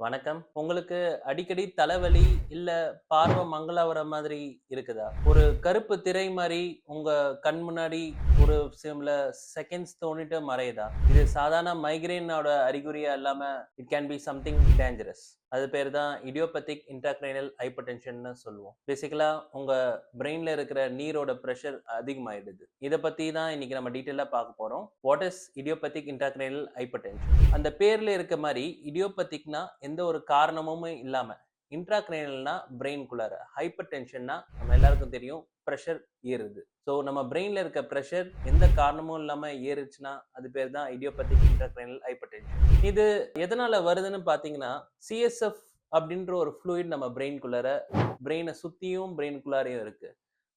வணக்கம். உங்களுக்கு அடிக்கடி தலைவலி, இல்ல பார்வை மங்கலாவற மாதிரி இருக்குதா? ஒரு கருப்பு திரை மாரி உங்க கண் முன்னாடி ஒரு சில செகண்ட்ஸ் தோணிட்டு மறையுதா? இது சாதாரண மைக்ரேனோட அறிகுறியா இல்லாம, it can be something dangerous. அது பேரு தான் இடியோபதிக் இன்ட்ராக்ரைனல் ஹைப்பர்டென்ஷன்னு சொல்லுவோம். பேசிக்கலா உங்க பிரெயின்ல இருக்கிற நீரோட பிரஷர் அதிகமாயிடுது. இத பத்தி தான் இன்னைக்கு நம்ம டீட்டெயிலா பார்க்க போறோம். What is idiopathic intracranial hypertension? அந்த பேர்ல இருக்க மாரி இடியோபதிக்னா எந்த ஒரு காரணமும் இல்லாம, இன்ட்ராக்ரைனல்னா பிரெயின்குள்ளார, ஹைப்பர் டென்ஷன்னா நம்ம எல்லாருக்கும் தெரியும் பிரஷர் ஏறுது. ஸோ நம்ம பிரெயின்ல இருக்க பிரஷர் எந்த காரணமும் இல்லாம ஏறுச்சுன்னா அது பேர் தான் இடியோபதிக் இன்ட்ராக்ரைனல் ஹைப்பர் டென்ஷன். இது எதனால வருதுன்னு பார்த்தீங்கன்னா, சிஎஸ்எஃப் அப்படின்ற ஒரு ஃப்ளூயிட் நம்ம பிரெயின்குள்ளார, பிரெயினை சுத்தியும் பிரெயின்குள்ளாரையும் இருக்கு.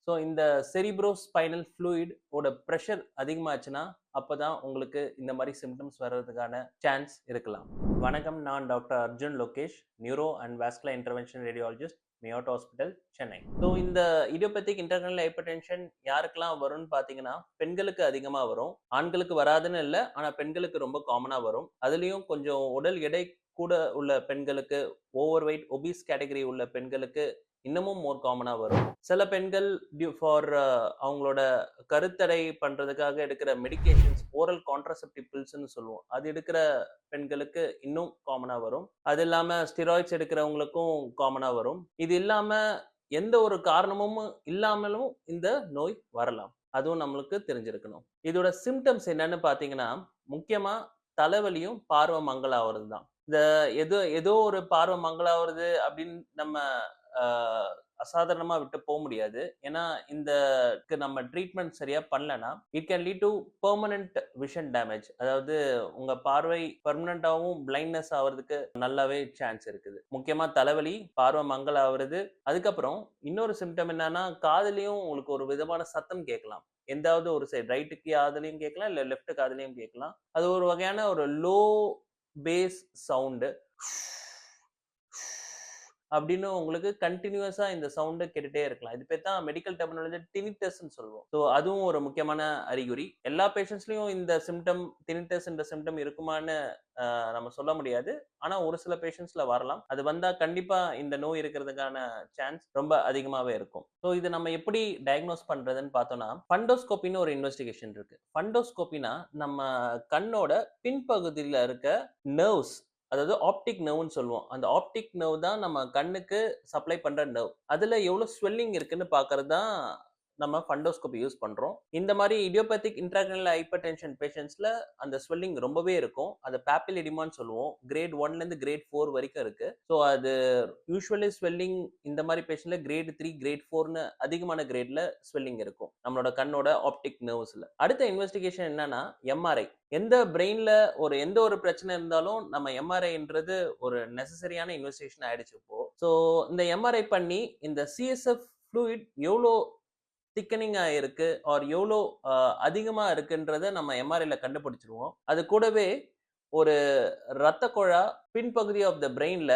ஸோ இந்த செரிப்ரோ ஸ்பைனல் ஃப்ளூயிட் ஓட ப்ரெஷர் அதிகமாச்சுன்னா அப்பதான் உங்களுக்கு இந்த மாதிரி சிம்டம்ஸ் வர்றதுக்கான சான்ஸ் இருக்கலாம். வணக்கம், நான் doctor Arjun Lokesh, neuro and vascular intervention radiologist, Mayod hospital, Chennai. So இந்த இடியோபதிக் இன்டர்னல் ஹைப்பர்டென்ஷன் யாருக்கெல்லாம் வரும்னு பார்த்தீங்கன்னா, பெண்களுக்கு அதிகமாக வரும். ஆண்களுக்கு வராதுன்னு இல்லை, ஆனால் பெண்களுக்கு ரொம்ப காமனாக வரும். அதுலேயும் கொஞ்சம் உடல் எடை கூட உள்ள பெண்களுக்கு, ஓவர் வெயிட் ஒபீஸ் கேட்டகரி உள்ள பெண்களுக்கு இன்னமும் மோர் காமனா வரும். சில பெண்கள் ஃபார் அவங்களோட கருத்தடை பண்றதுக்காக எடுக்கிற மெடிகேஷன்ஸ், ஓரல் கான்ட்ராசெப்டிவ் பில்ஸ்ன்னு சொல்லுவோம், அது எடுக்கிற பெண்களுக்கு இன்னும் காமனா வரும். அது இல்லாம ஸ்டிராய்ட்ஸ் எடுக்கிறவங்களுக்கும் காமனா வரும். இது இல்லாம எந்த ஒரு காரணமும் இல்லாமலும் இந்த நோய் வரலாம். அதுவும் நம்மளுக்கு தெரிஞ்சிருக்கணும். இதோட சிம்டம்ஸ் என்னன்னு பாத்தீங்கன்னா, முக்கியமா தலைவலியும் பார்வை மங்கலாவது தான். இந்த ஏதோ ஒரு பார்வை மங்கலாவது அப்படின்னு நம்ம அசாதாரணமா விட்டு போக முடியாது. ஏன்னா இந்த நம்ம ட்ரீட்மெண்ட் சரியா பண்ணலனா it can lead to permanent vision damage. அதாவது உங்க பார்வை பெர்மனன்ட்டாவும் பிளைண்ட்னஸ் ஆவறதுக்கு நல்லாவே சான்ஸ் இருக்குது. முக்கியமா தலைவலி, பார்வை மங்கல் ஆவறது. அதுக்கப்புறம் இன்னொரு சிம்டம் என்னன்னா, காதுலயும் உங்களுக்கு ஒரு விதமான சத்தம் கேட்கலாம். எந்தாவது ஒரு சைடு, ரைட் காதுலயும் கேட்கலாம், இல்ல லெஃப்ட் காதுலயும் கேட்கலாம். அது ஒரு வகையான ஒரு லோ பேஸ் சவுண்ட் அப்படின்னு உங்களுக்கு கண்டினியூஸா இந்த சவுண்ட் கேட்டுட்டே இருக்கலாம். இது பேர் தான் மெடிக்கல் டெர்மினாலஜி டினிட்டஸ்ன்னு சொல்லுவோம். ஸோ அதுவும் ஒரு முக்கியமான அறிகுறி. எல்லா பேஷண்ட்ஸ்லயும் இந்த சிம்டம், டினிட்டஸ் என்ற சிம்டம் இருக்குமான்னு நம்ம சொல்ல முடியாது. ஆனா ஒரு சில பேஷண்ட்ஸ்ல வரலாம். அது வந்தா கண்டிப்பா இந்த நோய் இருக்கிறதுக்கான சான்ஸ் ரொம்ப அதிகமாவே இருக்கும். ஸோ இது நம்ம எப்படி டயக்னோஸ் பண்றதுன்னு பார்த்தோம்னா, ஃபண்டோஸ்கோபின்னு ஒரு இன்வெஸ்டிகேஷன் இருக்கு. ஃபண்டோஸ்கோபினா நம்ம கண்ணோட பின்பகுதியில இருக்க நர்வ்ஸ், அதாவது ஆப்டிக் நர்வ்னு சொல்லுவோம். அந்த ஆப்டிக் நர்வ் தான் நம்ம கண்ணுக்கு சப்ளை பண்ற நர்வ். அதுல எவ்வளவு ஸ்வெல்லிங் இருக்குன்னு பார்க்கிறது தான் நம்ம ஃபண்டோஸ்கோபி யூஸ் பண்றோம். இந்த மாதிரி இடியோபதிக் இன்ட்ராக்ரனியல் ஹைப்பர்டென்ஷன் பேஷண்ட்ஸ்ல அந்த ஸ்வெல்லிங் ரொம்பவே இருக்கும். அது பாப்பில் எடிமான்னு சொல்லுவோம். கிரேட் 1ல இருந்து கிரேட் 4 வரைக்கும் இருக்கு. ஸோ அது யூஸ்வலி ஸ்வெல்லிங் இந்த மாதிரி பேஷண்ட்ல கிரேட் 3, கிரேட் 4ன்னு அதிகமான கிரேட்ல ஸ்வெல்லிங் இருக்கும் நம்மளோட கண்ணோட ஆப்டிக் நர்வ்ஸ்ல. அடுத்த இன்வெஸ்டிகேஷன் என்னன்னா எம்ஆர்ஐ. எந்த ஒரு பிரச்சனை இருந்தாலும் நம்ம எம்ஆர்ஐன்றது ஒரு நெசசரியான இன்வெஸ்டிகேஷன் ஆயிடுச்சு இப்போ. ஸோ இந்த எம்ஆர்ஐ பண்ணி இந்த சிஎஸ்எஃப் ஃப்ளூயிட் எவ்வளோ திக்கனிங் ஆயிருக்கு ஆர் எவ்வளோ அதிகமா இருக்குன்றத நம்ம எம்ஆர்ஐல கண்டுபிடிச்சிருவோம். அது கூடவே ஒரு ரத்த குழா பின்பகுதி ஆஃப் த பிரெயின்ல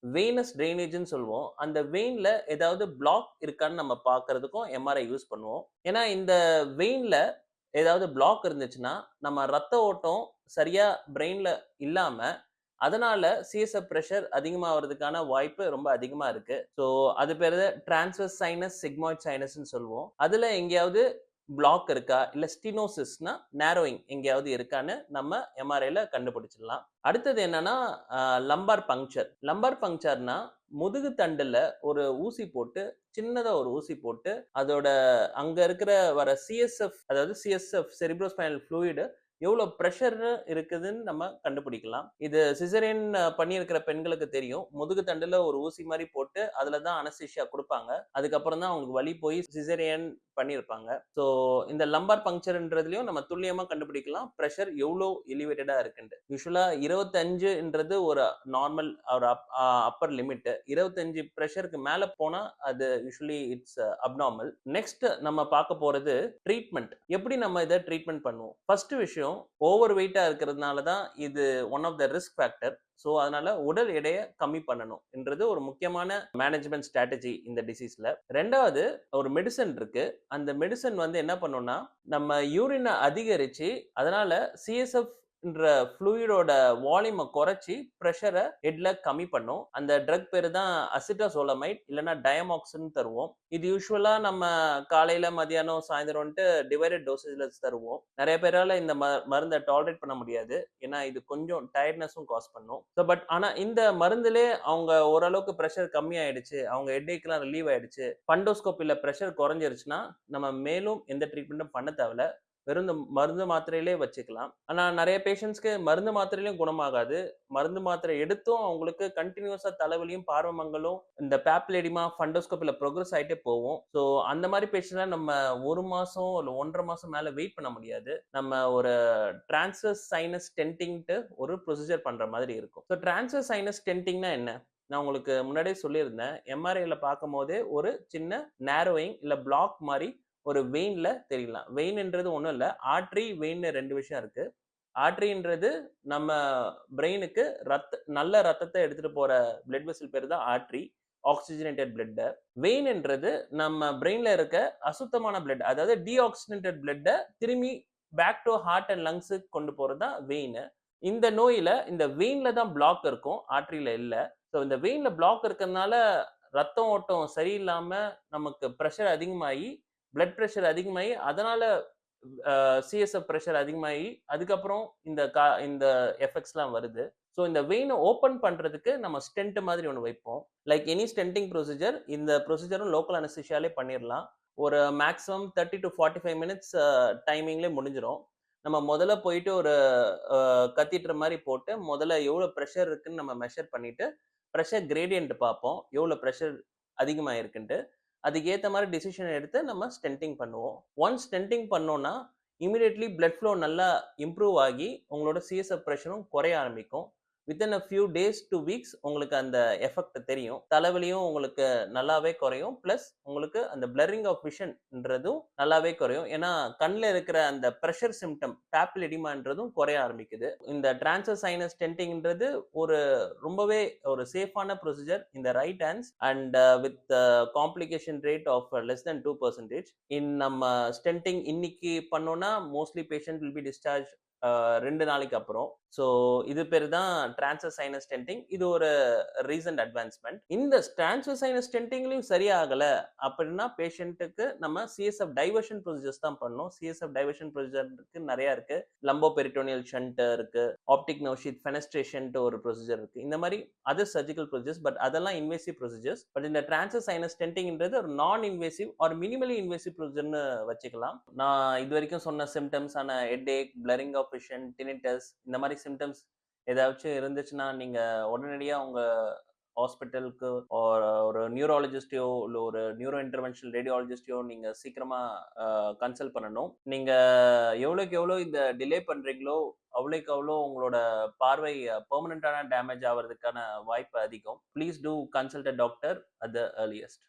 வெயினஸ் ட்ரைனேஜ்னு சொல்லுவோம். அந்த வெயின்ல ஏதாவது பிளாக் இருக்கான்னு நம்ம பார்க்கறதுக்கும் எம்ஆர்ஐ யூஸ் பண்ணுவோம். ஏன்னா இந்த வெயின்ல ஏதாவது பிளாக் இருந்துச்சுன்னா நம்ம ரத்த ஓட்டம் சரியா பிரெயின்ல இல்லாம, அதனால சிஎஸ்எஃப் பிரஷர் அதிகமாகிறதுக்கான வாய்ப்பு ரொம்ப அதிகமா இருக்கு. ஸோ அது பேரு டிரான்ஸ்வர்ஸ் சைனஸ், சிக்மாய்ட் சைனஸ்ன்னு சொல்லுவோம். அதுல எங்கேயாவது பிளாக் இருக்கா, இல்ல ஸ்டினோசிஸ்னா நேரோயிங் எங்கேயாவது இருக்கான்னு நம்ம எம்ஆர்ஐல கண்டுபிடிச்சிடலாம். அடுத்தது என்னன்னா லம்பார் பங்க்சர். லம்பார் பங்க்சர்னா முதுகு தண்டுல ஒரு ஊசி போட்டு, சின்னதா ஒரு ஊசி போட்டு, அதோட அங்க இருக்கிற வர சிஎஸ்எஃப், அதாவது சிஎஸ்எஃப் செரிப்ரோஸ்பைனல் ஃப்ளூயிட் எவ்வளவு பிரஷர் இருக்குதுன்னு நம்ம கண்டுபிடிக்கலாம். இது சிசரியன் பண்ணியிருக்கிற பெண்களுக்கு தெரியும். முதுகு தண்டுல ஒரு ஊசி மாதிரி போட்டு அதுல தான் அனஸ்தீசியா கொடுப்பாங்க. அதுக்கப்புறம் தான் அவங்களுக்கு வலி போய் சிசரியன் பண்ணியிருப்பாங்க. ஸோ இந்த லம்பார் பங்க்சர்ன்றதுலயும் நம்ம துல்லியமா கண்டுபிடிக்கலாம் பிரஷர் எவ்வளோ எலிவேட்டடா இருக்குன்ட்டு. யூஸ்வலா 25ன்றது ஒரு நார்மல் ஒரு அப்பர் லிமிட். 25 பிரஷருக்கு மேல போனா அது யூஸ்வலி இட்ஸ் அப்நார்மல். நெக்ஸ்ட் நம்ம பார்க்க போறது ட்ரீட்மெண்ட். எப்படி நம்ம இதை ட்ரீட்மெண்ட் பண்ணுவோம்? ஃபர்ஸ்ட் விஷயம், ஓவர் வெயிட்டா இருக்கிறதுனால தான் இது one of the risk factor. So அதனால உடல் எடையை கம்மி பண்ணணும் என்றது ஒரு முக்கியமான மேனேஜ்மெண்ட் ஸ்ட்ராட்டஜி இந்த டிசீஸ்ல. ரெண்டாவது, ஒரு மெடிசன் இருக்கு. அந்த மெடிசன் வந்து என்ன பண்ணும்னா நம்ம யூரினை அதிகரிச்சு, அதனால சிஎஸ்எஃப் ன்ற ஃப்ளூயிடோட வால்யூம குறைச்சு பிரஷர ஹெட்ல கம்மி பண்ணும். அந்த ட்ரக் பேரு தான் அசிட்டோசோலமைட் இல்லன்னா டயமாக்சின் தருவோம். இது யூசுவலா நம்ம காலையில, மதியானம், சாயந்தரம்ன்ட்டு டிவைடட் டோசேஜ்ல தருவோம். நெறைய பேரால இந்த மருந்த டாலரேட் பண்ண முடியாது. ஏன்னா இது கொஞ்சம் டயர்ட்னஸும் காஸ் பண்ணும். ஆனா இந்த மருந்திலே அவங்க ஓரளவுக்கு பிரஷர் கம்மியாயிடுச்சு. அவங்க ஹெட்டேக்லாம் ரிலீவ் ஆயிடுச்சு. ஃபண்டோஸ்கோபில பிரஷர் குறைஞ்சிருச்சுன்னா, நம்ம மேலும் எந்த ட்ரீட்மெண்ட்டும் பண்ண தேவையில்ல. வெறும் இந்த மருந்து மாத்திரையிலே வச்சுக்கலாம். ஆனா நெறைய பேஷண்ட்ஸ்க்கு மருந்து மாத்திரையிலும் குணமாகாது. மருந்து மாத்திரை எடுத்தும் அவங்களுக்கு கன்டினியூஸா தலைவலியும், பார்வை மங்கலும், இந்த பாப்புலேடிமா, ஃபண்டோஸ்கோபில புரோகிரஸ் ஆயிட்டே போவும். ஸோ அந்த மாரி பேஷண்ட்லாம் நம்ம 1 மாசம் இல்ல 1 1/2 மாசம் மேல வெயிட் பண்ண முடியாது. நம்ம ஒரு டிரான்ஸ்வர்ஸ் சைனஸ் ஸ்டென்டிங்ன்ட்டு ஒரு ப்ரொசீஜர் பண்ற மாதிரி இருக்கும். ஸோ டிரான்ஸ்வர்ஸ் சைனஸ் ஸ்டென்டிங்னா என்ன? நான் உங்களுக்கு முன்னாடியே சொல்லியிருந்தேன். எம்ஆர்ஐல பார்க்கும்போதே ஒரு சின்ன நேரோயிங் இல்ல பிளாக் மாரி ஒரு வெயின்ல தெரியலாம். வெயின்ன்றது ஒண்ணும் இல்ல. ஆர்டரி, வெயின்னு 2 விஷயம் இருக்கு. ஆர்டரின்றது நம்ம பிரெயினுக்கு நல்ல ரத்தத்த எடுத்துட்டு போற பிளட் வெசல் பேரு தான் ஆர்டரி. ஆக்ஸிஜனேட்டட் பிளட்ட. வெயின்ன்றது நம்ம பிரெயின்ல இருக்க அசுத்தமான பிளட். அதாவது டீஆக்ஸிஜனேட்டட் பிளட்ட திரும்பி பேக் டூ ஹார்ட் அண்ட் லங்ஸ்க்கு கொண்டு போறது தான் வெயின். இந்த நோயில இந்த வெயின்ல தான் பிளாக் இருக்கும். ஆர்டரில இல்ல. ஸோ இந்த வெயின்ல பிளாக் இருக்கறனால ரத்த ஓட்டம் சரியில்லாம நமக்கு பிரஷர் அதிகமாயி, பிளட் பிரஷர் அதிகமாயி, அதனால சிஎஸ்எஃப் பிரஷர் அதிகமாகி அதுக்கப்புறம் இந்த எஃபெக்ட்ஸ்லாம் வருது. ஸோ இந்த வெயின ஓப்பன் பண்றதுக்கு நம்ம ஸ்டென்ட் மாதிரி ஒண்ணு வைப்போம். லைக் எனி ஸ்டென்டிங் ப்ரொசீஜர் இந்த ப்ரொசீஜரும் லோக்கல் அனஸ்தீசியாலே பண்ணிரலாம். ஒரு மேக்ஸிமம் 30 டூ 45 மினிட்ஸ் டைமிங்லயே முடிஞ்சிரும். நம்ம முதல்ல போயிட்டு ஒரு கத்தீட்ரு மாரி போட்டு, முதல்ல எவ்வளோ பிரஷர் இருக்குன்னு நம்ம மெஷர் பண்ணிட்டு, பிரஷர் கிரேடியன்ட் பார்ப்போம். எவ்வளோ பிரஷர் அதிகமாயிருக்குன்ட்டு. அதுக்கு ஏத்த மாரி டிசிஷன் எடுத்து நம்ம ஸ்டென்டிங் பண்ணுவோம். ஒன்ஸ் ஸ்டென்டிங் பண்ணோம்னா, இமிடியேட்லி பிளட் ஃப்ளோ நல்லா இம்ப்ரூவ் ஆகி, உங்களோட சிஎஸ்எஃப் பிரஷரும் குறைய ஆரம்பிக்கும். Within a few days two weeks உங்களுக்கு அந்த எஃபெக்ட் தெரியும். தலைவலியும் உங்களுக்கு நல்லாவே குறையும். பிளஸ் உங்களுக்கு அந்த பிளர்ரிங் ஆஃப் விஷன்ன்றதும் நல்லாவே குறையும். ஏன்னா, கண்ல இருக்கிற அந்த பிரஷர் சிம்ப்டம் பாப்புலெடிமான்றதும் குறைய ஆரம்பிக்குது. இந்த டிரான்ஸ்வர்ஸ் சைனஸ் ஸ்டென்டிங்ன்றது ஒரு ரொம்பவே ஒரு சேஃபான procedure in the right hands and with complication rate of less than 2%. நம்ம ஸ்டென்டிங் இன்னைக்கு பண்ணோம்னா, mostly patient will be discharge 2 நாளைக்கு அப்புறம். ஸோ இது பேரு தான் டிரான்ஸ்வர்ஸ் சைனஸ் ஸ்டென்டிங். இது ஒரு ரீசன்ட் அட்வான்ஸ்மென்ட். இந்த டிரான்ஸ்வர்ஸ் சைனஸ் ஸ்டென்டிங்லயும் சரியாகல அப்படின்னா, பேஷண்ட்டுக்கு நம்ம சிஎஸ்எஃப் டைவர்ஷன் ப்ரொசீஜர்ஸ் தான் பண்ணணும். சிஎஸ்எஃப் டைவர்ஷன் ப்ரொசீஜர் நெறைய இருக்கு. லம்போ பெரிட்டோனியல் ஷன்ட் இருக்கு. ஆப்டிக் நர்வ் ஷீத் ஃபெனஸ்ட்ரேஷன்ட்டு ஒரு ப்ரொசீஜர் இருக்கு. இந்த மாரி அதர் சர்ஜிக்கல் ப்ரொசீஜர்ஸ். பட் அதெல்லாம் இன்வேசிவ் ப்ரொசீஜர்ஸ். பட் இந்த டிரான்ஸ்வர்ஸ் சைனஸ் ஸ்டென்டிங்ன்றது ஒரு non invasive or minimally invasive ப்ரொசீஜர்ன்னு வச்சுக்கலாம். நான் இதுவரைக்கும் சொன்ன சிம்ப்டம்ஸ் ஆன headache, blurring of vision, tinnitus இந்த மாரி சிம்ப்டம்ஸ் ஏதாச்சும் இருந்துச்சுன்னா, நீங்க உடனடியா உங்க ஹாஸ்பிட்டலுக்கு ஒரு நியூராலஜிஸ்ட்டையோ, இல்ல ஒரு நியூரோ இன்டர்வென்ஷனல் ரேடியாலஜிஸ்ட்டையோ நீங்க சீக்கிரமா கன்சல்ட் பண்ணணும். நீங்க எவ்வளோக்கு எவ்வளோ இந்த டிலே பண்றீங்களோ, அவ்வளோக்கு அவ்வளோ உங்களோட பார்வை பெர்மனன்ட்டான டேமேஜ் ஆவறதுக்கான வாய்ப்பு அதிகம். Please do consult a doctor at the earliest.